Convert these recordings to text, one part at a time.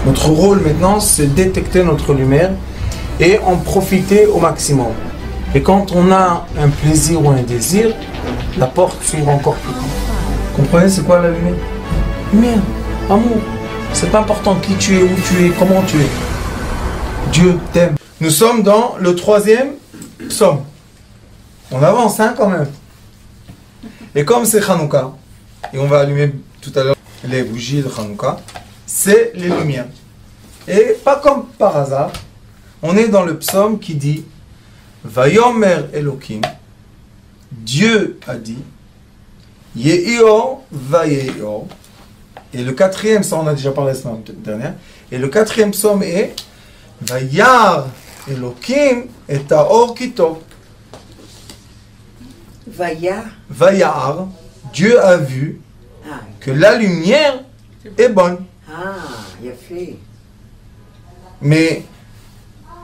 Notre rôle maintenant, c'est détecter notre lumière et en profiter au maximum. Et quand on a un plaisir ou un désir, la porte s'ouvre encore plus grand. Comprenez, c'est quoi la lumière? Lumière, amour. C'est pas important qui tu es, où tu es, comment tu es. Dieu t'aime. Nous sommes dans le 3e psaume. On avance, hein, quand même. Et comme c'est Hanouka, et on va allumer tout à l'heure les bougies de Hanouka, c'est les lumières. Et pas comme par hasard, on est dans le psaume qui dit Vayomer Elohim, Dieu a dit, Yehior Vayehior. Et le 4e, ça on a déjà parlé la semaine dernière, et le 4e psaume est Vayar Elohim et Taor Kito. Vayar, Dieu a vu que la lumière est bonne. Il a fait. Mais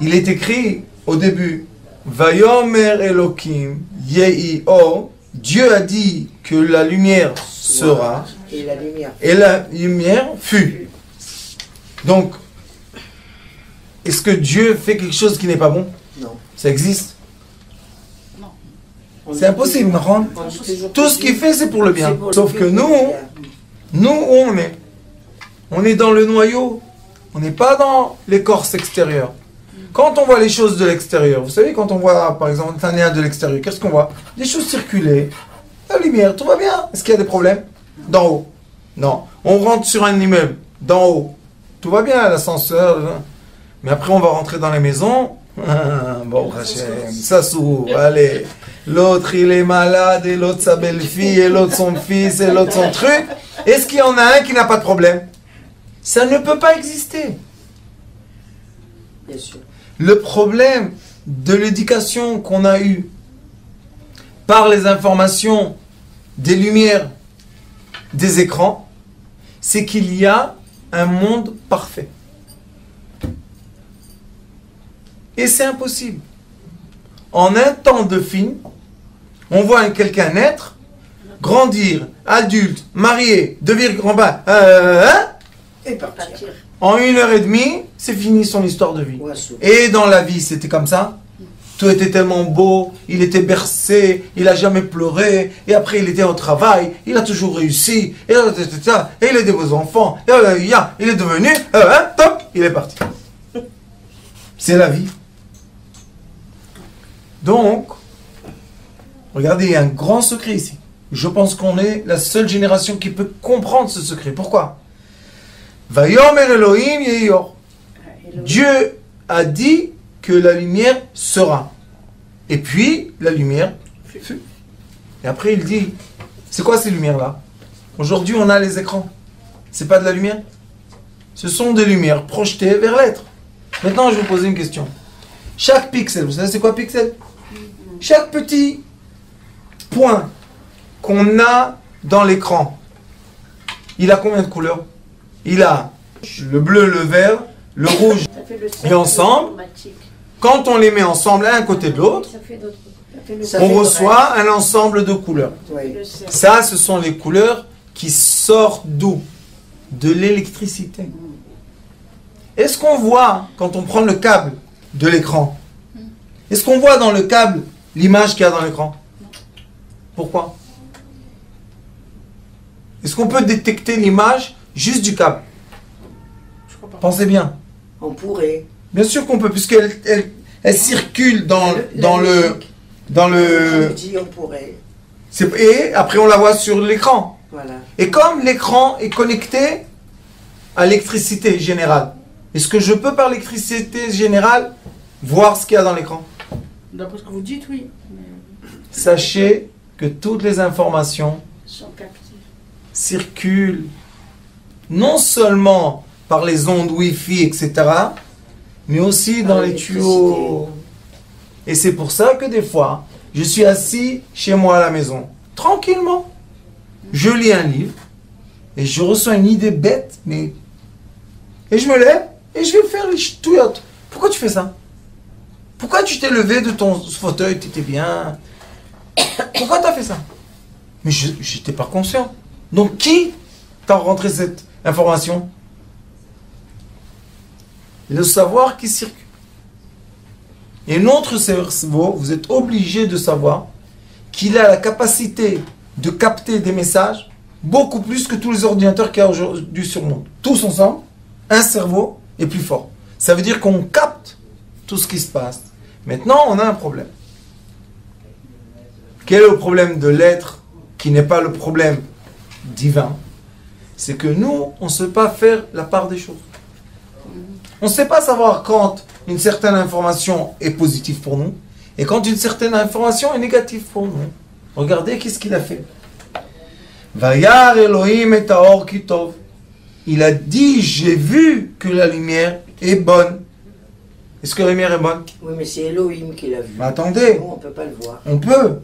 il est écrit au début Vayomer Elohim Yehi Or. Dieu a dit que la lumière sera et la lumière fut. Donc, est-ce que Dieu fait quelque chose qui n'est pas bon? Non. Ça existe? C'est impossible, non? Tout ce qu'il fait, c'est pour le bien. Sauf que nous, où on est dans le noyau. On n'est pas dans l'écorce extérieure. Quand on voit les choses de l'extérieur, vous savez, quand on voit, par exemple, un néant de l'extérieur, qu'est-ce qu'on voit? Des choses circuler, la lumière, tout va bien. Est-ce qu'il y a des problèmes? D'en haut? Non. On rentre sur un immeuble, d'en haut. Tout va bien, l'ascenseur. Mais après, on va rentrer dans les maisons. Bon, Hachem, ça s'ouvre, allez. L'autre, il est malade, et l'autre, sa belle-fille, et l'autre, son fils, et l'autre, son truc. Est-ce qu'il y en a un qui n'a pas de problème? Ça ne peut pas exister. Bien sûr. Le problème de l'éducation qu'on a eue par les informations des lumières des écrans, c'est qu'il y a un monde parfait. Et c'est impossible. En un temps de film, on voit quelqu'un naître, grandir, adulte, marié, devenir grand-père, Et partir. en 1h30, c'est fini son histoire de vie. Ouais, Et dans la vie, c'était comme ça. Tout était tellement beau, il était bercé, il n'a jamais pleuré, et après il était au travail, il a toujours réussi, et il a des beaux enfants, il est devenu, top, il est parti. C'est la vie. Donc, regardez, il y a un grand secret ici. Je pense qu'on est la seule génération qui peut comprendre ce secret. Pourquoi? Vayomer Elohim Yehior. Dieu a dit que la lumière sera. Et puis, la lumière fut. Et après, il dit, c'est quoi ces lumières-là? Aujourd'hui, on a les écrans. C'est pas de la lumière? Ce sont des lumières projetées vers l'être. Maintenant, je vais vous poser une question. Chaque pixel, vous savez c'est quoi pixel? Chaque petit point qu'on a dans l'écran, il a combien de couleurs? Il a le bleu, le vert, le rouge, et ensemble, quand on les met ensemble l'un à côté de l'autre, on reçoit un ensemble de couleurs. Oui. Ça, ce sont les couleurs qui sortent d'où? De l'électricité. Est-ce qu'on voit, quand on prend le câble de l'écran, est-ce qu'on voit dans le câble l'image qu'il y a dans l'écran? Pourquoi? Est-ce qu'on peut détecter l'image juste du câble? Pensez bien. On pourrait. Bien sûr qu'on peut, puisqu'elle elle circule dans le... Je dis on pourrait. Et après on la voit sur l'écran. Voilà. Et comme l'écran est connecté à l'électricité générale, est-ce que je peux par l'électricité générale voir ce qu'il y a dans l'écran? D'après ce que vous dites, oui. Mais Sachez que toutes les informations sont captives. circulent non seulement par les ondes Wi-Fi, etc., mais aussi dans les tuyaux. Et c'est pour ça que des fois, je suis assis chez moi à la maison, tranquillement. Je lis un livre, et je reçois une idée bête, mais... Et je me lève, et je vais faire les ch'touillottes. Pourquoi tu fais ça? Pourquoi tu t'es levé de ton fauteuil, tu étais bien? Pourquoi tu as fait ça? Mais je n'étais pas conscient. Donc qui t'a rentré cette information? le savoir qui circule. Et notre cerveau, vous êtes obligé de savoir qu'il a la capacité de capter des messages beaucoup plus que tous les ordinateurs qu'il y a aujourd'hui sur le monde. Tous ensemble, un cerveau est plus fort. Ça veut dire qu'on capte tout ce qui se passe. Maintenant, on a un problème. Quel est le problème de l'être qui n'est pas le problème divin? C'est que nous, on ne sait pas faire la part des choses. On ne sait pas savoir quand une certaine information est positive pour nous et quand une certaine information est négative pour nous. Regardez qu'est-ce qu'il a fait. Vayar Elohim et Taor Kitov. Il a dit, j'ai vu que la lumière est bonne. Est-ce que la lumière est bonne? Oui, mais c'est Elohim qui l'a vu. Mais attendez. Nous, on ne peut pas le voir. On peut.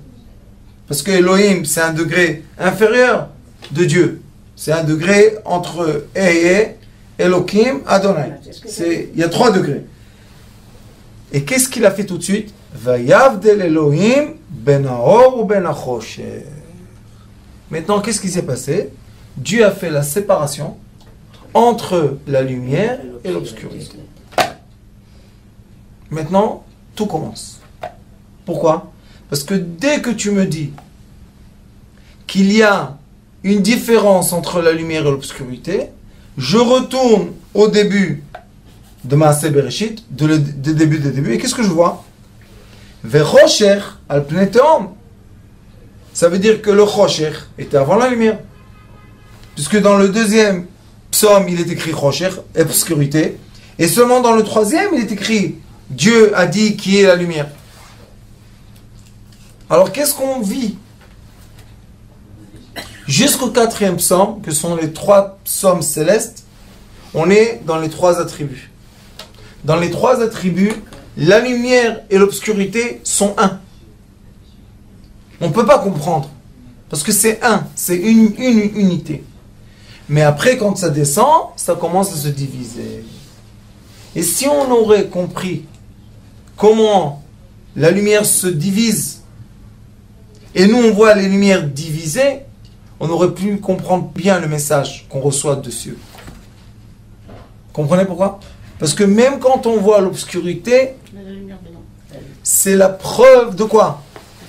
Parce que Elohim, c'est un degré inférieur de Dieu. C'est un degré entre Eye, Elohim, Adonai. Il y a 3 degrés. Et qu'est-ce qu'il a fait tout de suite? Vayavdel Elohim ben haor ou ben hachosher. Maintenant, qu'est-ce qui s'est passé? Dieu a fait la séparation entre la lumière et l'obscurité. Maintenant, tout commence. Pourquoi? Parce que dès que tu me dis qu'il y a une différence entre la lumière et l'obscurité, je retourne au début de Maaseh Bereshit, de début des débuts, et qu'est-ce que je vois? Ve'chosher al pnei tehom. Ça veut dire que le chosher était avant la lumière. Puisque dans le deuxième psaume, il est écrit chosher, obscurité, et seulement dans le troisième, il est écrit Dieu a dit qui est la lumière. Alors qu'est-ce qu'on vit? Jusqu'au 4e psaume, que sont les 3 psaumes célestes, on est dans les 3 attributs. Dans les 3 attributs, la lumière et l'obscurité sont un. On ne peut pas comprendre. Parce que c'est un, c'est une unité. Mais après, quand ça descend, ça commence à se diviser. Et si on aurait compris comment la lumière se divise, et nous on voit les lumières divisées, on aurait pu comprendre bien le message qu'on reçoit dessus. Comprenez pourquoi? Parce que même quand on voit l'obscurité, c'est la preuve de quoi?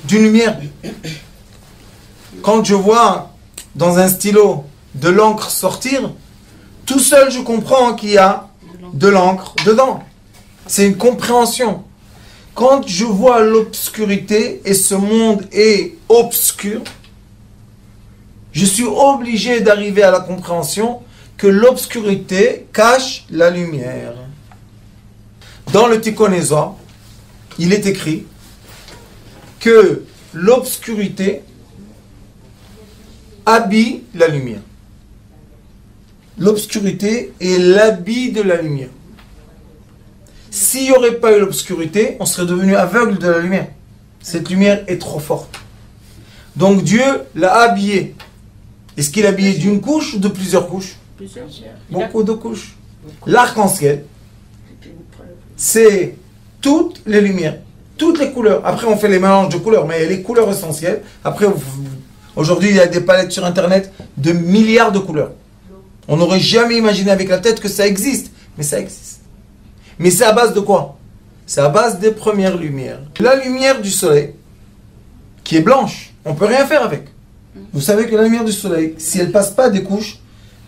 D'une lumière. Quand je vois dans un stylo de l'encre sortir, tout seul je comprends qu'il y a de l'encre dedans. C'est une compréhension. Quand je vois l'obscurité et ce monde est obscur, je suis obligé d'arriver à la compréhension que l'obscurité cache la lumière. Dans le Tikkun Ezra, il est écrit que l'obscurité habille la lumière. L'obscurité est l'habit de la lumière. S'il n'y aurait pas eu l'obscurité, on serait devenu aveugle de la lumière. Cette lumière est trop forte. Donc Dieu l'a habillé. Est-ce qu'il l'a habillé d'une couche ou de plusieurs couches? Beaucoup de couches. L'arc-en-ciel, c'est toutes les lumières, toutes les couleurs. Après, on fait les mélanges de couleurs, mais les couleurs essentielles. Après, aujourd'hui, il y a des palettes sur Internet de milliards de couleurs. On n'aurait jamais imaginé avec la tête que ça existe, mais ça existe. Mais c'est à base de quoi? C'est à base des premières lumières. La lumière du soleil, qui est blanche, on ne peut rien faire avec. Vous savez que la lumière du soleil, si elle ne passe pas des couches,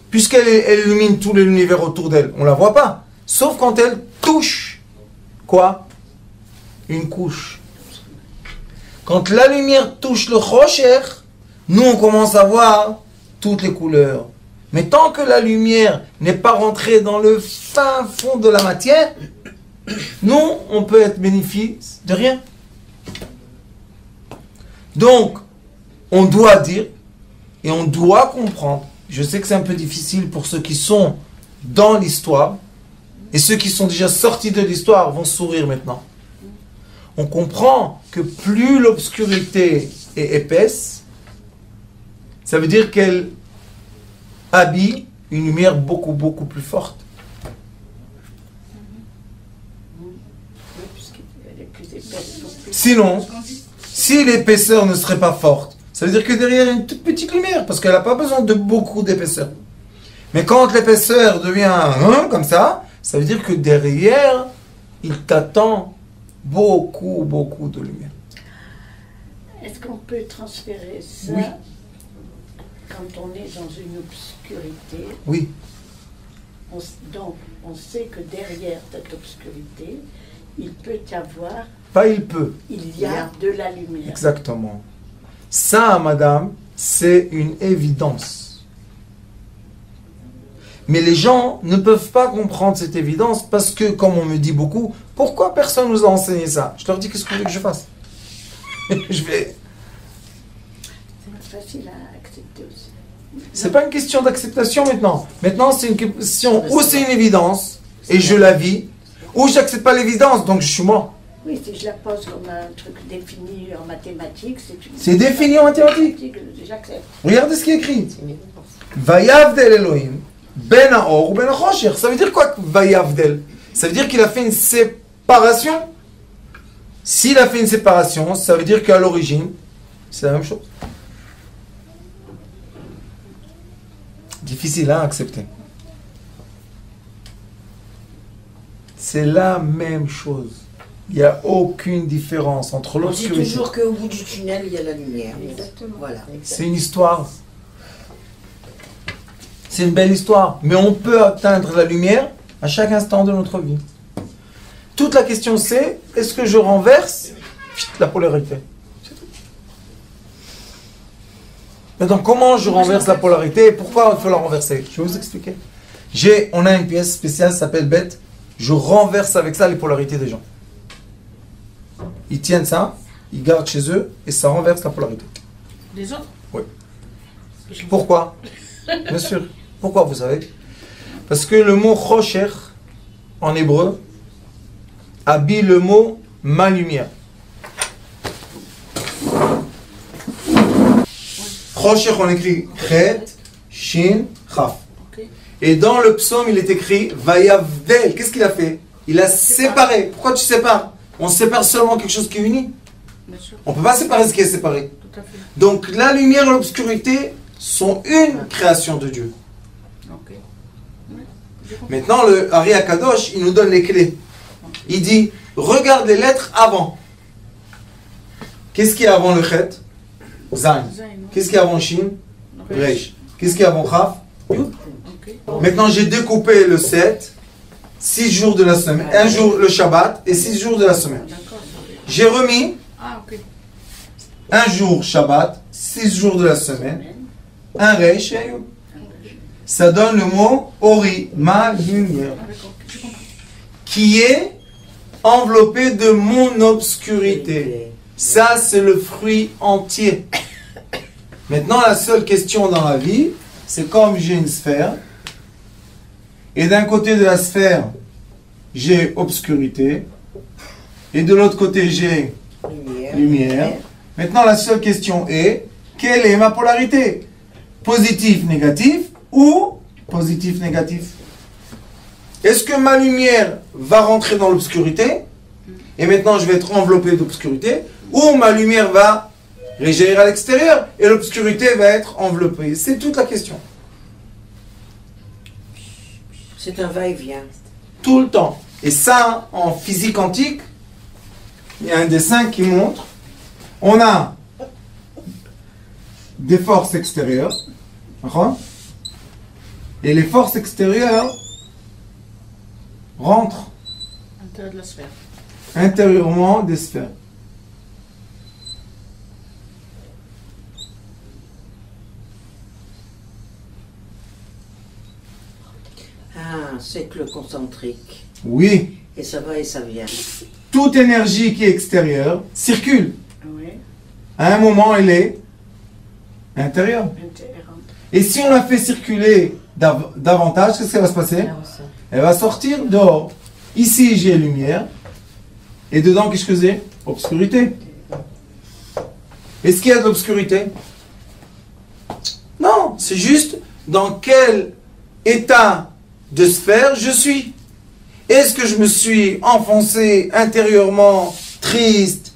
puisqu'elle illumine tout l'univers autour d'elle, on ne la voit pas. Sauf quand elle touche, quoi? Une couche. Quand la lumière touche le chosher, nous on commence à voir toutes les couleurs. Mais tant que la lumière n'est pas rentrée dans le fin fond de la matière, nous, on peut être bénéfice de rien. Donc, on doit dire et on doit comprendre. Je sais que c'est un peu difficile pour ceux qui sont dans l'histoire, et ceux qui sont déjà sortis de l'histoire vont sourire maintenant. On comprend que plus l'obscurité est épaisse, ça veut dire qu'elle habille une lumière beaucoup, beaucoup plus forte. Sinon, si l'épaisseur ne serait pas forte, ça veut dire que derrière il y a une toute petite lumière, parce qu'elle n'a pas besoin de beaucoup d'épaisseur. Mais quand l'épaisseur devient comme ça ça veut dire que derrière, il t'attend beaucoup, beaucoup de lumière. Est-ce qu'on peut transférer ça Oui. quand on est dans une obscurité? Oui, Donc, on sait que derrière cette obscurité, il peut y avoir, pas il peut. il y a de la lumière. Exactement. Ça, madame, c'est une évidence. Mais les gens ne peuvent pas comprendre cette évidence parce que, comme on me dit beaucoup, pourquoi personne nous a enseigné ça? Je leur dis, qu'est-ce que vous voulez que je fasse? Je vais... C'est facile à accepter aussi. C'est pas une question d'acceptation maintenant. Maintenant, c'est une question ou c'est une évidence et je la vis, ou j'accepte pas l'évidence, donc je suis mort. Oui, si je la pose comme un truc défini en mathématiques, C'est défini en mathématiques. J'accepte. Regardez ce qui est écrit. Vayavdel Elohim, ben haor ou ben hachosher. Ça veut dire quoi, Vayavdel? Ça veut dire qu'il a fait une séparation. S'il a fait une séparation, ça veut dire qu'à l'origine, c'est la même chose. Difficile à accepter. C'est la même chose. Il n'y a aucune différence entre On dit l'obscurité. toujours qu'au bout du tunnel, il y a la lumière. Exactement. Voilà. C'est une histoire. C'est une belle histoire. Mais on peut atteindre la lumière à chaque instant de notre vie. Toute la question c'est, est-ce que je renverse la polarité? C'est tout. Maintenant, comment je renverse la polarité et pourquoi il faut la renverser? Je vais vous expliquer. On a une pièce spéciale, ça s'appelle bête. Je renverse avec ça les polarités des gens. Ils tiennent ça, ils gardent chez eux et ça renverse la polarité. Les autres? Oui. Pourquoi? Bien sûr. Pourquoi vous savez? Parce que le mot chosher en hébreu habille le mot ma lumière. Chosher on écrit chet, shin, chaf. Ok. Et dans le psaume il est écrit vayavdel. Qu'est-ce qu'il a fait? Il a séparé. Pourquoi tu sépares? On sépare seulement quelque chose qui est uni. Bien sûr. On ne peut pas séparer ce qui est séparé. Tout à fait. Donc la lumière et l'obscurité sont une création de Dieu. Ok. Oui. J'ai compris. Maintenant, le Ari Akadosh, il nous donne les clés. Il dit, regarde les lettres avant. Qu'est-ce qu'il y a avant le Chet? Zain. Zain, non? Qu'est-ce qu'il y a avant Shin? Resh. Qu'est-ce qu'il y a avant Chaf? Yud. Ok. Maintenant, j'ai découpé le 7, 6 jours de la semaine, un jour le Shabbat et 6 jours de la semaine. D'accord. J'ai remis Ah, ok. un jour Shabbat, 6 jours de la semaine, un Resh et un Yud. Ça donne le mot Ori, ma lumière, Ah, d'accord. J'ai compris. qui est enveloppé de mon obscurité. Ça, c'est le fruit entier. Maintenant, la seule question dans la vie, c'est comme j'ai une sphère, et d'un côté de la sphère, j'ai obscurité, et de l'autre côté, j'ai lumière. Maintenant, la seule question est, quelle est ma polarité? Positif, négatif, ou positif, négatif? Est-ce que ma lumière va rentrer dans l'obscurité et maintenant je vais être enveloppé d'obscurité, ou ma lumière va régénérer à l'extérieur et l'obscurité va être enveloppée? C'est toute la question. C'est un va-et-vient. Tout le temps. Et ça, en physique quantique, il y a un dessin qui montre, on a des forces extérieures, d'accord? Et les forces extérieures rentrent Intérieur de la sphère. intérieurement des sphères. Ah, cercle concentrique. Oui, Et ça va et ça vient. toute énergie qui est extérieure circule. Oui. À un moment, elle est intérieure. Intéressant. Et si on la fait circuler davantage, qu'est-ce qui va se passer? Elle va sortir dehors. Ici, j'ai lumière. Et dedans, qu'est-ce que j'ai? Obscurité. Est-ce qu'il y a de l'obscurité? Non, c'est juste dans quel état de sphère je suis. Est-ce que je me suis enfoncé intérieurement, triste,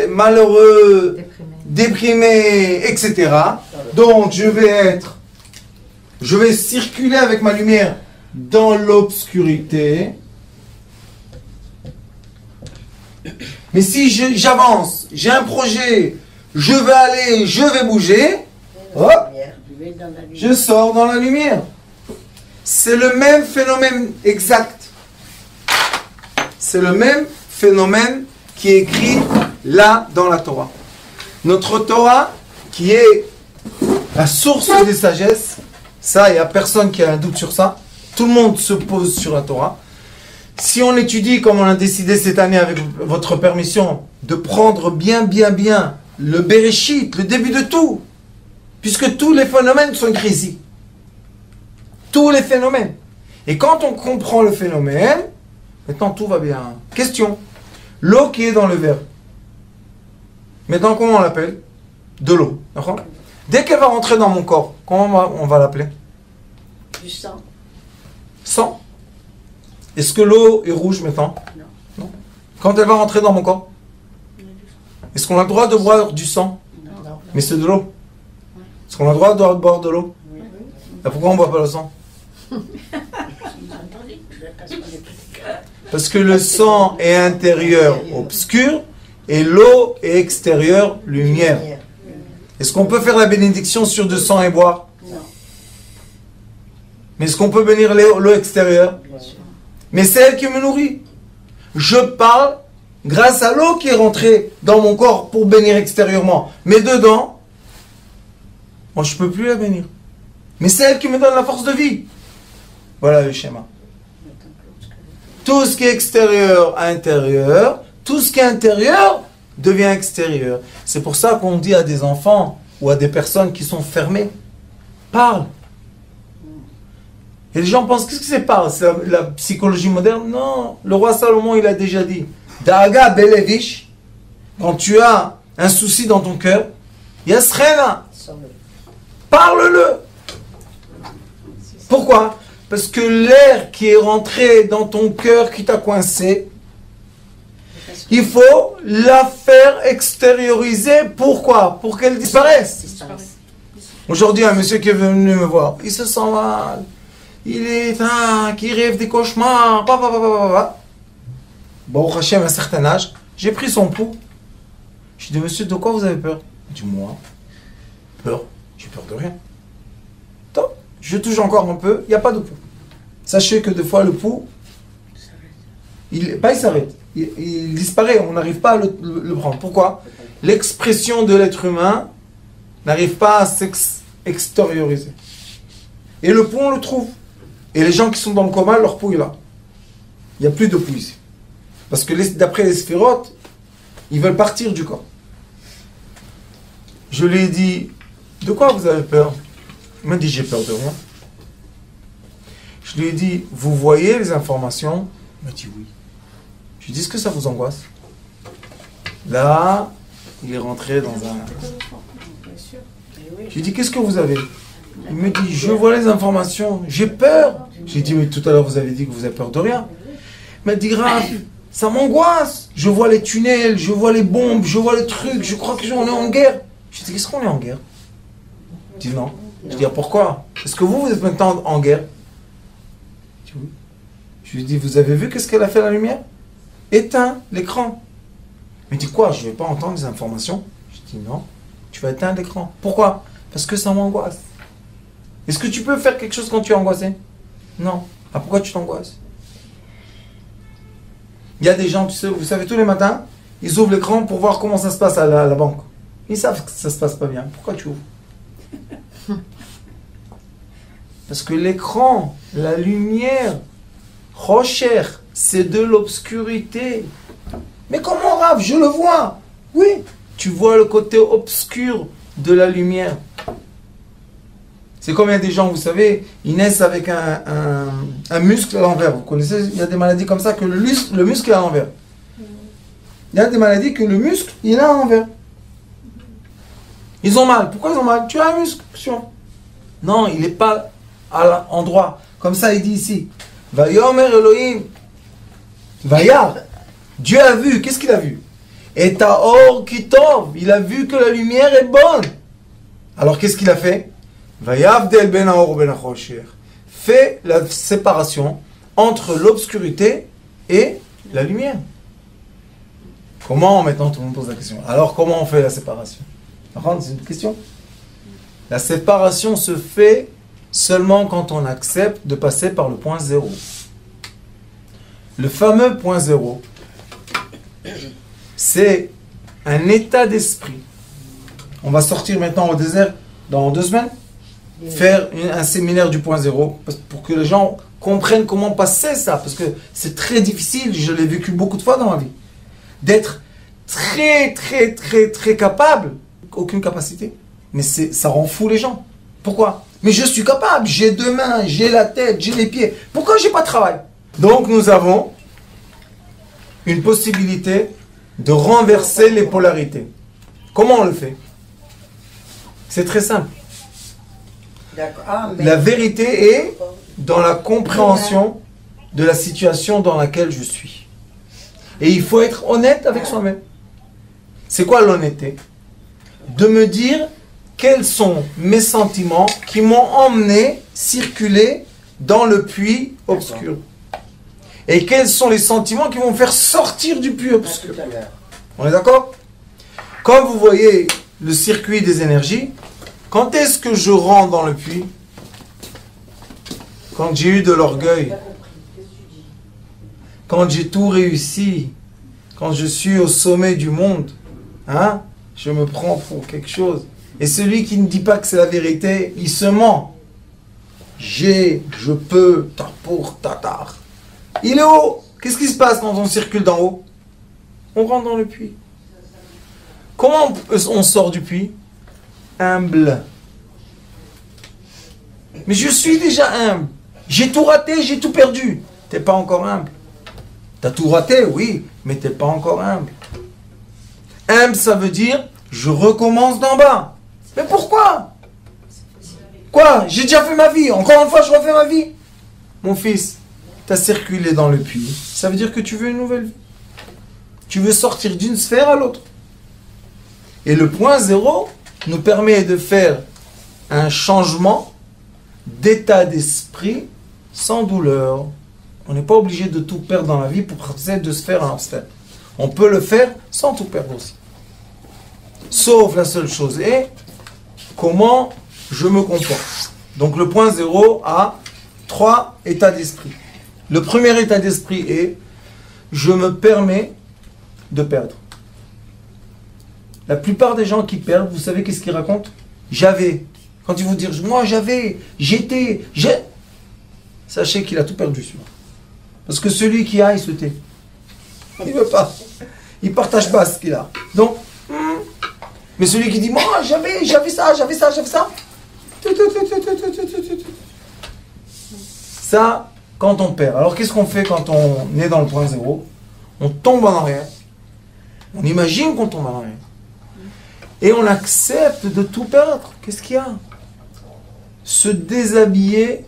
malheureux, déprimé, etc. Donc je vais circuler avec ma lumière dans l'obscurité. Mais si j'avance, j'ai un projet, je vais aller, je vais bouger, hop, je sors dans la lumière. C'est le même phénomène exact. C'est le même phénomène qui est écrit là dans la Torah. Notre Torah, qui est la source des sagesses, ça, il n'y a personne qui a un doute sur ça. Tout le monde se pose sur la Torah. Si on étudie, comme on a décidé cette année avec votre permission, de prendre bien le Bereshit, le début de tout, puisque tous les phénomènes sont écrits ici. Tous les phénomènes. Et quand on comprend le phénomène, maintenant tout va bien. Question. L'eau qui est dans le verre. Maintenant, comment on l'appelle? De l'eau. D'accord? Dès qu'elle va rentrer dans mon corps, comment on va l'appeler? Du sang. Sang. Est-ce que l'eau est rouge maintenant? Non. Quand elle va rentrer dans mon corps, est-ce qu'on a le droit de boire du sang? Non. Mais c'est de l'eau. Est-ce qu'on a le droit de boire de l'eau? Et pourquoi on ne boit pas le sang? Parce que le sang est intérieur obscur et l'eau est extérieure lumière. Est-ce qu'on peut faire la bénédiction sur du sang et boire? Non. Mais est-ce qu'on peut bénir l'eau extérieure? Mais c'est elle qui me nourrit. Je parle grâce à l'eau qui est rentrée dans mon corps pour bénir extérieurement. Mais dedans, moi je ne peux plus la bénir. Mais c'est elle qui me donne la force de vie. Voilà le schéma. Tout ce qui est extérieur à intérieur, tout ce qui est intérieur devient extérieur. C'est pour ça qu'on dit à des enfants ou à des personnes qui sont fermées, parle. Et les gens pensent, qu'est-ce que c'est parle? C'est la psychologie moderne? Non, le roi Salomon il a déjà dit, Daaga belevish, quand tu as un souci dans ton cœur, Yasrena, parle-le. Pourquoi? Parce que l'air qui est rentré dans ton cœur, qui t'a coincé, il faut la faire extérioriser. Pourquoi? Pour qu'elle disparaisse. Aujourd'hui, un monsieur qui est venu me voir, il se sent mal. Il est qui rêve des cauchemars. Bon, Hachem, à un certain âge, j'ai pris son pouls. Je lui ai dit, monsieur, de quoi vous avez peur? Il dit, moi, peur? J'ai peur de rien. Top. Je touche encore un peu, il n'y a pas de pouls. Sachez que des fois, le pouls, il s'arrête. Il disparaît, on n'arrive pas à le prendre. Pourquoi? L'expression de l'être humain n'arrive pas à s'extérioriser. Et le pouls, on le trouve. Et les gens qui sont dans le coma, leur pouls est là. Il n'y a plus de pouls ici. Parce que d'après les sphérotes, ils veulent partir du corps. Je lui ai dit, de quoi vous avez peur? Il m'a dit, j'ai peur de rien. Je lui ai dit, vous voyez les informations? Il m'a dit oui. Je lui ai dit, est-ce que ça vous angoisse? Là, il est rentré dans un... Je lui ai dit, qu'est-ce que vous avez? Il me dit, je vois les informations, j'ai peur. J'ai dit, mais tout à l'heure vous avez dit que vous avez peur de rien. Il m'a dit, Rav, ça m'angoisse. Je vois les tunnels, je vois les bombes, je vois les trucs, je crois qu'on est en guerre. J'ai dit, qu'est-ce qu'on est en guerre? Il dit, non. Je dis, pourquoi? Est-ce que vous êtes maintenant en guerre? Il dit, oui. Je lui dis, vous avez vu qu'est-ce qu'elle a fait la lumière? Éteins l'écran. Il me dit, quoi? Je ne vais pas entendre les informations? Je dis, non. Tu vas éteindre l'écran. Pourquoi? Parce que ça m'angoisse. Est-ce que tu peux faire quelque chose quand tu es angoissé? Non. Ah, pourquoi tu t'angoisses? Il y a des gens, vous savez, tous les matins, ils ouvrent l'écran pour voir comment ça se passe à la banque. Ils savent que ça se passe pas bien. Pourquoi tu ouvres? Parce que l'écran, la lumière, Rocher, c'est de l'obscurité. Mais comment, Rav? Je le vois. Oui, tu vois le côté obscur de la lumière. C'est comme il y a des gens, vous savez, ils naissent avec un muscle à l'envers. Vous connaissez, il y a des maladies comme ça que le muscle est à l'envers. Il y a des maladies que le muscle, il est à l'envers. Ils ont mal. Pourquoi ils ont mal? Tu as un muscle, sûr. Non, il n'est pas à l'endroit. Comme ça, il dit ici. Vayomer Elohim. Vayar. Dieu a vu. Qu'est-ce qu'il a vu? Et Taor Kitov. Il a vu que la lumière est bonne. Alors qu'est-ce qu'il a fait? Vayavdel ben Aor ben Achosher. fait la séparation entre l'obscurité et la lumière. Comment, maintenant tout le monde pose la question, alors comment on fait la séparation? C'est une question. La séparation se fait seulement quand on accepte de passer par le point zéro. Le fameux point zéro, c'est un état d'esprit. On va sortir maintenant au désert dans 2 semaines, faire un séminaire du point zéro, pour que les gens comprennent comment passer ça, parce que c'est très difficile, je l'ai vécu beaucoup de fois dans ma vie, d'être très capable, aucune capacité, mais ça rend fou les gens. Pourquoi? Mais je suis capable, j'ai 2 mains, j'ai la tête, j'ai les pieds, pourquoi j'ai pas de travail? Donc nous avons une possibilité de renverser les polarités. Comment on le fait? C'est très simple. La vérité est dans la compréhension de la situation dans laquelle je suis. Et il faut être honnête avec soi-même. C'est quoi l'honnêteté? De me dire quels sont mes sentiments qui m'ont emmené circuler dans le puits obscur. Et quels sont les sentiments qui vont me faire sortir du puits obscur. On est d'accord? Comme vous voyez le circuit des énergies, quand est-ce que je rentre dans le puits? Quand j'ai eu de l'orgueil, quand j'ai tout réussi, quand je suis au sommet du monde, hein, je me prends pour quelque chose. Et celui qui ne dit pas que c'est la vérité, il se ment. Je peux, pour tatar. Il est haut. Qu'est-ce qui se passe quand on circule d'en haut? On rentre dans le puits. Comment on sort du puits? Humble. Mais je suis déjà humble. J'ai tout raté, j'ai tout perdu. T'es pas encore humble. T'as tout raté, oui, mais t'es pas encore humble. Humble, ça veut dire, je recommence d'en bas. Mais pourquoi? Quoi? J'ai déjà fait ma vie. Encore une fois, je refais ma vie. Mon fils, t'as circulé dans le puits. Ça veut dire que tu veux une nouvelle vie. Tu veux sortir d'une sphère à l'autre. Et le point zéro nous permet de faire un changement d'état d'esprit sans douleur. On n'est pas obligé de tout perdre dans la vie pour passer de sphère en sphère. On peut le faire sans tout perdre aussi. Sauf la seule chose est comment je me comporte. Donc le point zéro a 3 états d'esprit. Le premier état d'esprit est je me permets de perdre. La plupart des gens qui perdent, vous savez qu'est-ce qu'ils racontent? J'avais. Quand ils vous disent moi j'avais, j'étais, j'ai. Sachez qu'il a tout perdu celui-là. Parce que celui qui a, il se tait. Il ne veut pas. Il partage pas ce qu'il a. Donc, mais celui qui dit moi j'avais ça. Ça, quand on perd. Alors qu'est-ce qu'on fait quand on est dans le point zéro? On tombe en arrière. On imagine qu'on tombe en arrière. Et on accepte de tout perdre. Qu'est-ce qu'il y a? Se déshabiller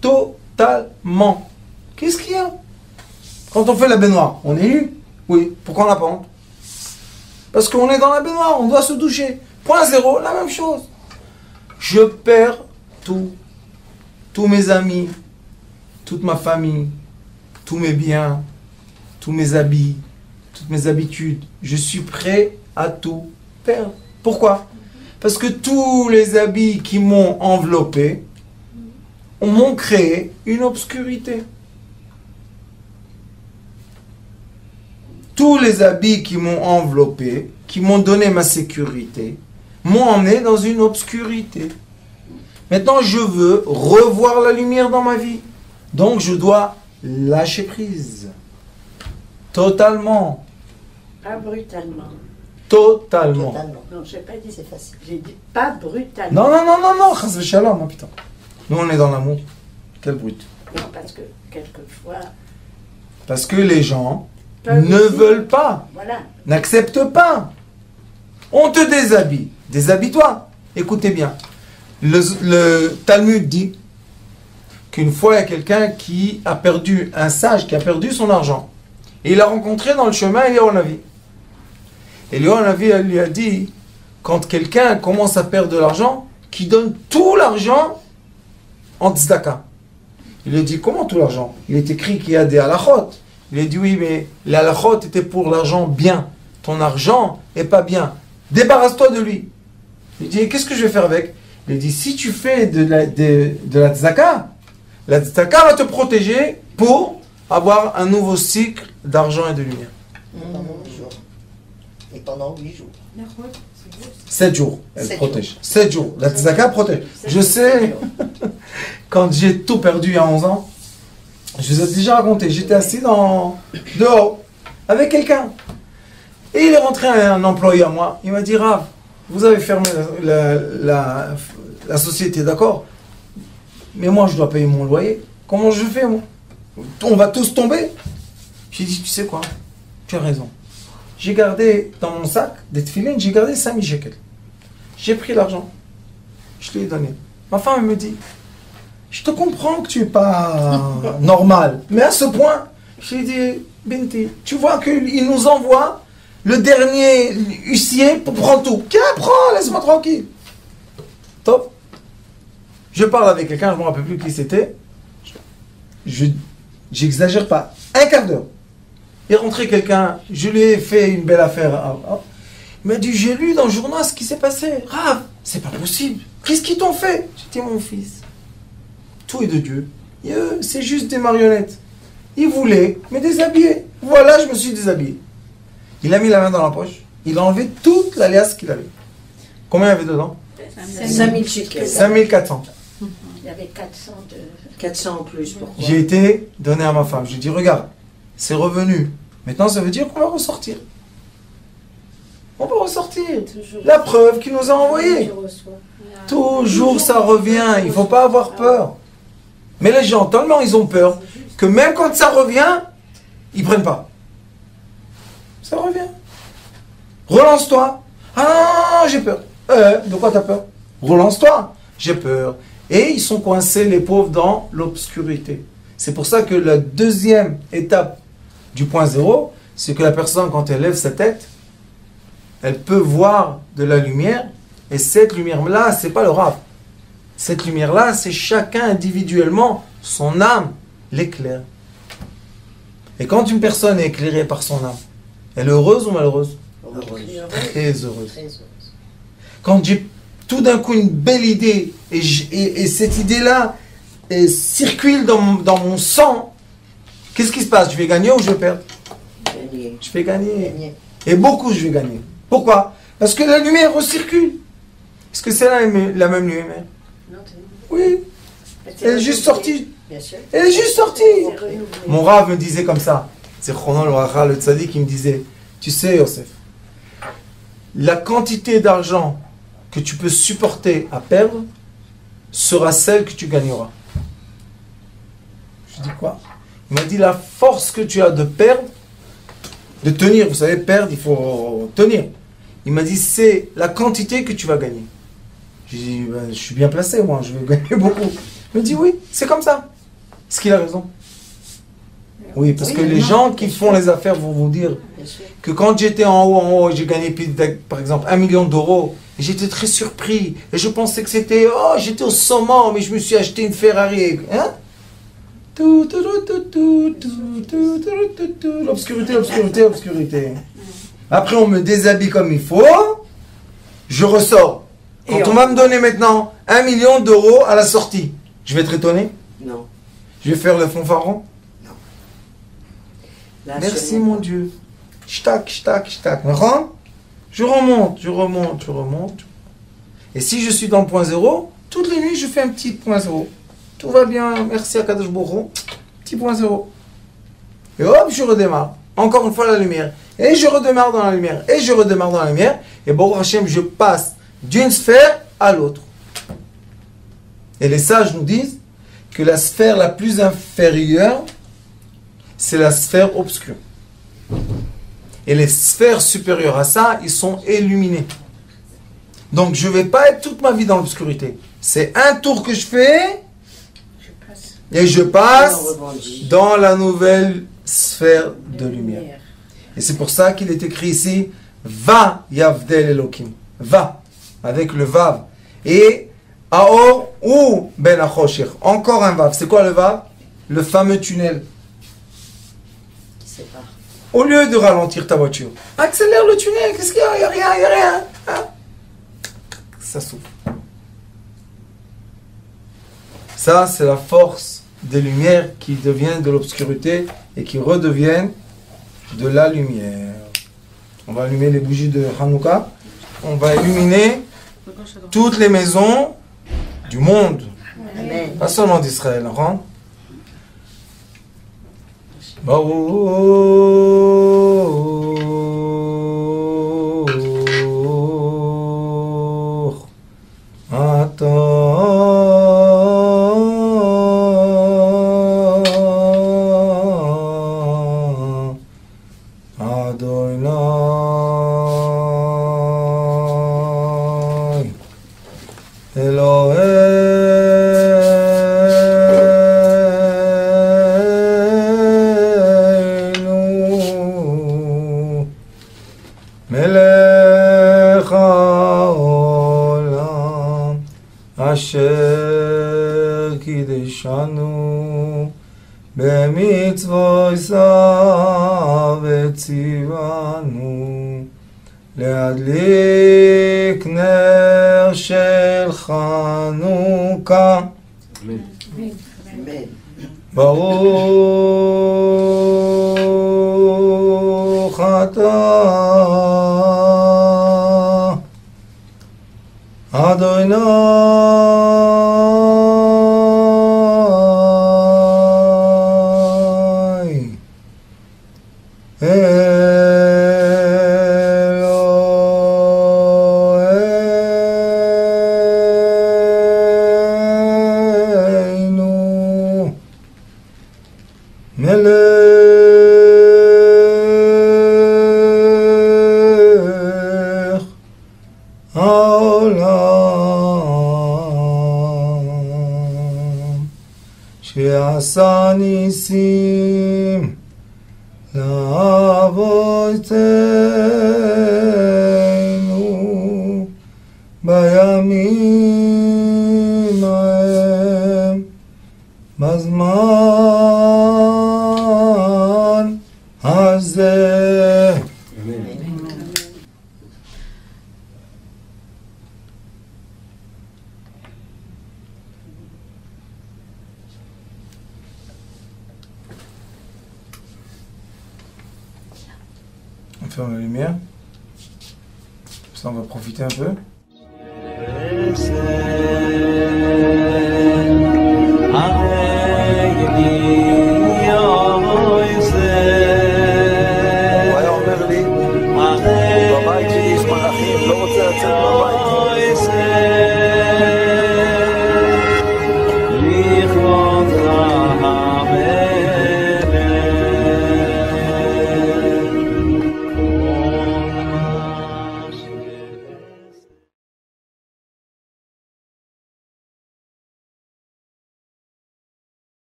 totalement. Qu'est-ce qu'il y a? Quand on fait la baignoire, on est nu? Oui. Pourquoi on n'a pas honte? Parce qu'on est dans la baignoire, on doit se doucher. Point zéro, la même chose. Je perds tout. Tous mes amis, toute ma famille, tous mes biens, tous mes habits, toutes mes habitudes. Je suis prêt à tout perdre. Pourquoi? Parce que tous les habits qui m'ont enveloppé m'ont créé une obscurité. Tous les habits qui m'ont enveloppé, qui m'ont donné ma sécurité, m'ont emmené dans une obscurité. Maintenant, je veux revoir la lumière dans ma vie. Donc, je dois lâcher prise. Totalement. Pas brutalement. Totalement. Non, je n'ai pas dit c'est facile. J'ai dit pas brutalement. Non, chas v'shalom, hein, putain. Nous, on est dans l'amour. Quel brut. Non, parce que quelquefois... Parce que les gens ne veulent pas. Voilà. N'acceptent pas. On te déshabille. Déshabille-toi. Écoutez bien. Le Talmud dit qu'une fois, il y a quelqu'un qui a perdu, un sage qui a perdu son argent. Et il a rencontré dans le chemin Eliyahu Hanavi. Eliyahu Hanavi lui a dit, quand quelqu'un commence à perdre de l'argent, qu'il donne tout l'argent en tzedaka. Il lui a dit, comment tout l'argent? Il est écrit qu'il y a des halachot. Il a dit, oui, mais les halachot étaient pour l'argent bien. Ton argent est pas bien. Débarrasse-toi de lui. Il dit, qu'est-ce que je vais faire avec? Il dit, si tu fais de la tzaka va te protéger pour avoir un nouveau cycle d'argent et de lumière. Pendant 8 jours. Et pendant 8 jours. 7 jours, elle 7 protège. jours. 7 jours. La tzaka protège. Je sais, quand j'ai tout perdu il y a 11 ans, je vous ai déjà raconté, j'étais assis dehors avec quelqu'un. Et il est rentré un employé à moi. Il m'a dit, Rav, vous avez fermé la société, d'accord? Mais moi, je dois payer mon loyer. Comment je fais, moi? On va tous tomber. J'ai dit, tu sais quoi? Tu as raison. J'ai gardé dans mon sac des tefilines, j'ai gardé 5000 shekels. J'ai pris l'argent. Je lui ai donné. Ma femme elle me dit, je te comprends que tu n'es pas normal. Mais à ce point, je lui ai dit, Binti, tu vois qu'il nous envoie le dernier huissier pour prendre tout. Tiens, prends, laisse-moi tranquille. Top. Je parle avec quelqu'un, je ne me rappelle plus qui c'était. J'exagère pas. Un quart d'heure. Il est rentré quelqu'un, je lui ai fait une belle affaire. Il m'a dit, j'ai lu dans le journal ce qui s'est passé. Rav, c'est pas possible. Qu'est-ce qu'ils t'ont fait? J'ai dit, mon fils, tout est de Dieu. Et eux, c'est juste des marionnettes. Ils voulaient me déshabiller. Voilà, je me suis déshabillé. Il a mis la main dans la poche. Il a enlevé toute l'alias qu'il avait. Combien il y avait dedans? 5000 shekels. 5400. Il y avait 400 de... 400 en plus, pourquoi? J'ai été donné à ma femme. Je lui ai dit, regarde, c'est revenu. Maintenant, ça veut dire qu'on va ressortir. On va ressortir. La preuve qu'il nous a envoyée. Toujours, ça revient. Il ne faut pas avoir peur. Mais les gens, tellement ils ont peur, que même quand ça revient, ils ne prennent pas. Ça revient. Relance-toi. Ah non, j'ai peur. De quoi tu as peur? Relance-toi. J'ai peur. Et ils sont coincés, les pauvres, dans l'obscurité. C'est pour ça que la deuxième étape du point zéro, c'est que la personne, quand elle lève sa tête, elle peut voir de la lumière. Et cette lumière-là, c'est pas le Rav. Cette lumière-là, c'est chacun individuellement, son âme l'éclaire. Et quand une personne est éclairée par son âme, elle est heureuse ou malheureuse? Très heureuse. Quand j'ai tout d'un coup une belle idée, et cette idée-là circule dans mon sang, qu'est-ce qui se passe? Je vais gagner ou je vais perdre? Gagner. Je vais gagner. Et beaucoup, je vais gagner. Pourquoi? Parce que la lumière recircule. Est-ce que c'est la même lumière? Non, Oui. Elle est juste sortie. Bien sûr. Elle est juste sortie. Mon Rav me disait comme ça. C'est Chronon le tzaddik qui me disait, tu sais, Yosef, la quantité d'argent que tu peux supporter à perdre sera celle que tu gagneras. Je dis quoi? Il m'a dit la force que tu as de perdre, de tenir, vous savez, perdre, il faut tenir. Il m'a dit c'est la quantité que tu vas gagner. J'ai dit ben, je suis bien placé moi, je vais gagner beaucoup. Il m'a dit oui, c'est comme ça. Est-ce qu'il a raison? Oui, parce que les gens qui font les affaires vont vous dire que quand j'étais en haut, j'ai gagné par exemple 1 million d'euros. Et j'étais très surpris. Et je pensais que c'était... Oh, j'étais au sommet, mais je me suis acheté une Ferrari. Hein? L'obscurité, l'obscurité, l'obscurité. Après, on me déshabille comme il faut. Je ressors. Quand on va me donner maintenant 1 million d'euros à la sortie, je vais être étonné? Non. Je vais faire le fanfaron? Là, Merci seulement- mon Dieu. Shtak, shtak, shtak. Je remonte, je remonte, je remonte. Et si je suis dans le point zéro, toutes les nuits je fais un petit point zéro. Tout va bien, merci à Kadosh Baruch Hu. Petit point zéro. Et hop, je redémarre. Encore une fois la lumière. Et je redémarre dans la lumière. Et je redémarre dans la lumière. Et Baruch Hashem, je passe d'une sphère à l'autre. Et les sages nous disent que la sphère la plus inférieure, c'est la sphère obscure. Et les sphères supérieures à ça, ils sont illuminés. Donc je ne vais pas être toute ma vie dans l'obscurité. C'est un tour que je fais et je passe dans la nouvelle sphère de lumière. Et c'est pour ça qu'il est écrit ici Va Yavdel Elokim. Va, avec le Vav. Et Aor ou Ben Achoshir. Encore un Vav. C'est quoi le Vav? le fameux tunnel. Qui sépare. Au lieu de ralentir ta voiture, accélère le tunnel. Qu'est-ce qu'il y a? Il n'y a rien, il n'y a rien. Hein? Ça s'ouvre. Ça, c'est la force des lumières qui deviennent de l'obscurité et qui redeviennent de la lumière. On va allumer les bougies de Hanouka. On va illuminer toutes les maisons du monde. Amen. Pas seulement d'Israël. Hein? Baruch atah Adonai Eloheinu Melech haolam Asher kideshanu במצוותיו וציוונו להדליק נר של חנוכה. Amen. ברוך אתה אדוני אלוהינו מלך העולם שעשה ניסים לאבותינו בימים ההם בזמן הזה. On ferme la lumière. Comme ça, on va profiter un peu.